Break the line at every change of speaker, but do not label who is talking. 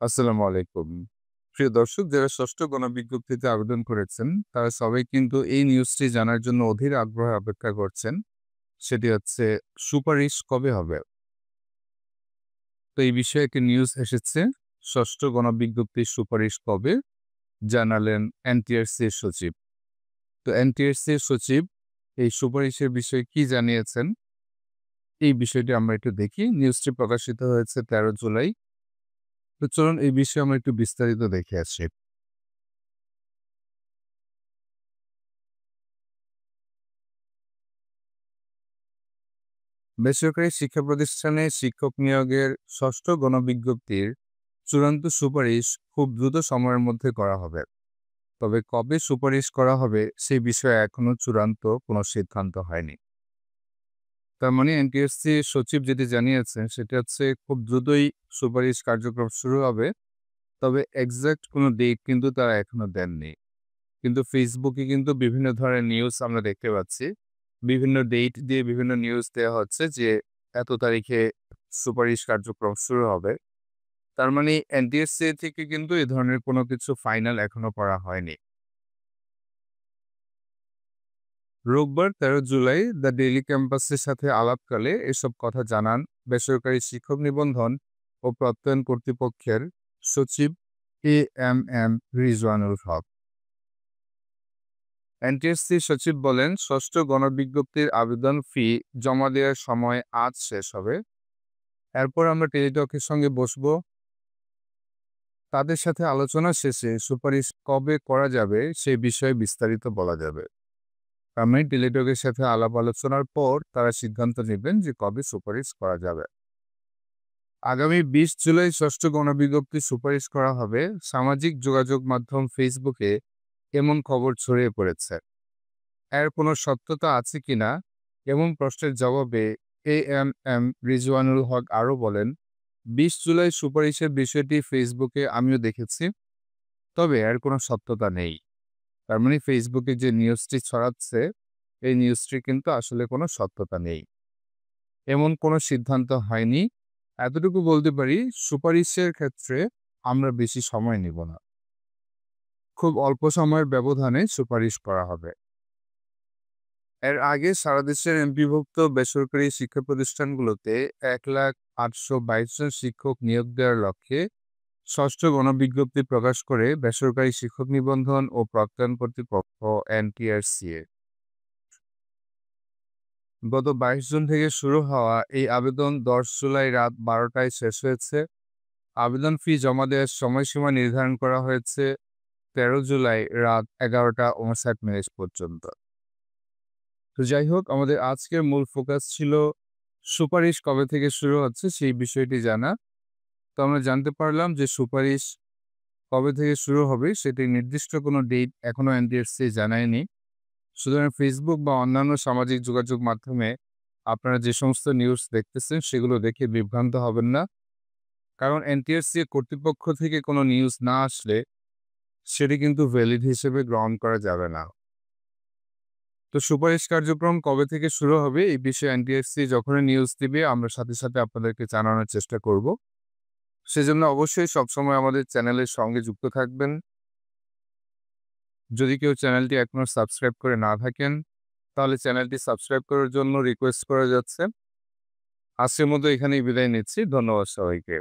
আসসালামু আলাইকুম। প্রিয় দর্শক, যারা ষষ্ঠ গণবিজ্ঞপ্তিতে আবেদন করেছেন, তারা সবাই কিন্তু এই নিউজটি জানার জন্য অধীর আগ্রহে অপেক্ষা করছেন। সেটি হচ্ছে সুপারিশ কবে হবে? তো এই বিষয়ে একটি নিউজ এসেছে। ষষ্ঠ গণবিজ্ঞপ্তির সুপারিশ কবে? জানালেন এনটিআরসির সচিব। তো এনটিআরসির সচিব এই সুপারিশের বিষয়ে কি জানিয়েছেন? এই বিষয়টি আমরা একটু দেখি। নিউজটি প্রকাশিত হয়েছে ১৩ জুলাই। তো চলুন এই বিষয়ে আমরা একটু বিস্তারিত দেখে আসি। বেসরকারি শিক্ষা প্রতিষ্ঠানে শিক্ষক নিয়োগের ষষ্ঠ গণবিজ্ঞপ্তির চূড়ান্ত সুপারিশ খুব দ্রুত সময়ের মধ্যে করা হবে। তবে কবে সুপারিশ করা হবে সেই বিষয়ে এখনো চূড়ান্ত কোনো সিদ্ধান্ত হয়নি। তার মানে এনটিএসসি সচিব যেটি জানিয়েছেন সেটা হচ্ছে খুব দ্রুতই সুপারিশ কার্যক্রম শুরু হবে। তবে এক্সাক্ট কোনো ডেট কিন্তু তারা এখনো দেননি। কিন্তু ফেসবুকে কিন্তু বিভিন্ন ধরনের নিউজ আমরা দেখতে পাচ্ছি। বিভিন্ন ডেট দিয়ে বিভিন্ন নিউজ দেয়া হচ্ছে যে এত তারিখে সুপারিশ কার্যক্রম শুরু হবে। তার মানে এনটিএসসি থেকে কিন্তু এ ধরনের কোনো কিছু ফাইনাল এখনো করা হয়নি। রোববার ১৩ জুলাই দ্য ডেইলি ক্যাম্পাসের সাথে আলাপকালে এসব কথা জানান বেসরকারি শিক্ষক নিবন্ধন ও প্রত্যয়ন কর্তৃপক্ষের সচিব এএমএম রিজওয়ানুল হক। এনটিএসসি সচিব বলেন, ষষ্ঠ গণবিজ্ঞপ্তির আবেদন ফি জমা দেওয়ার সময় আজ শেষ হবে। এরপর আমরা টেলিটকের সঙ্গে বসবো। তাদের সাথে আলোচনা শেষে সুপারিশ কবে করা যাবে সেই বিষয়ে বিস্তারিত বলা যাবে। আমি টেলিটকের সাথে আলাপ আলোচনার পর তারা সিদ্ধান্ত নেবেন যে কবে সুপারিশ করা যাবে। আগামী ২০ জুলাই ষষ্ঠ গণবিজ্ঞপ্তি সুপারিশ করা হবে। সামাজিক যোগাযোগ মাধ্যম ফেসবুকে এমন খবর ছড়িয়ে পড়েছে। এর কোনো সত্যতা আছে কিনা এমন প্রশ্নের জবাবে এএমএম রিজওয়ানুল হক আরও বলেন, ২০ জুলাই সুপারিশের বিষয়টি ফেসবুকে আমিও দেখেছি, তবে এর কোনো সত্যতা নেই। তার মানে ফেসবুকে যে নিউজটি ছড়াচ্ছে এই নিউজটি কিন্তু আসলে কোনো সত্যতা নেই। এমন কোনো সিদ্ধান্ত হয়নি। এতটুকু বলতে পারি, সুপারিশের ক্ষেত্রে আমরা বেশি সময় নিব না। খুব অল্প সময়ের ব্যবধানে সুপারিশ করা হবে। এর আগে সারা দেশের এমপিভুক্ত বেসরকারি শিক্ষা প্রতিষ্ঠানগুলোতে ১,৮২২ জন শিক্ষক নিয়োগ দেওয়ার লক্ষ্যে ষষ্ঠ গণবিজ্ঞপ্তি প্রকাশ করে বেসরকারি শিক্ষক নিবন্ধন ও প্রত্যয়ন কর্তৃপক্ষ এনটিআরসিএ। গত ২২ জুন থেকে শুরু হওয়া এই আবেদন ১০ জুলাই রাত ১২টায় শেষ হয়েছে। আবেদন ফি জমা দেওয়ার সময়সীমা নির্ধারণ করা হয়েছে ১৩ জুলাই রাত ১১টা ৫৯ পর্যন্ত। তো যাই হোক, আমাদের আজকের মূল ফোকাস ছিল সুপারিশ কবে থেকে শুরু হচ্ছে সেই বিষয়টি জানা। তো আমরা জানতে পারলাম যে সুপারিশ কবে থেকে শুরু হবে সেটি নির্দিষ্ট কোনো ডেট এখনো এনটিআরসি জানায়নি। সুতরাং ফেসবুক বা অন্যান্য সামাজিক যোগাযোগ মাধ্যমে আপনারা যে সমস্ত নিউজ দেখতেছেন সেগুলো দেখে বিভ্রান্ত হবেন না। কারণ এনটিআরসি কর্তৃপক্ষ থেকে কোনো নিউজ না আসলে সেটি কিন্তু ভ্যালিড হিসেবে গ্রহণ করা যাবে না। তো সুপারিশ কার্যক্রম কবে থেকে শুরু হবে এই বিষয়ে এনটিএসসি যখনই নিউজ দিবে আমরা সাথে সাথে আপনাদেরকে জানানোর চেষ্টা করব। সেজন্য অবশ্যই সবসময় আমাদের চ্যানেলের সঙ্গে যুক্ত থাকবেন। যদি কেউ চ্যানেলটি এখনো সাবস্ক্রাইব করে না থাকেন তাহলে চ্যানেলটি সাবস্ক্রাইব করার জন্য রিকোয়েস্ট করা যাচ্ছে। আজকের মতো এখানেই বিদায় নিচ্ছি। ধন্যবাদ সবাইকে।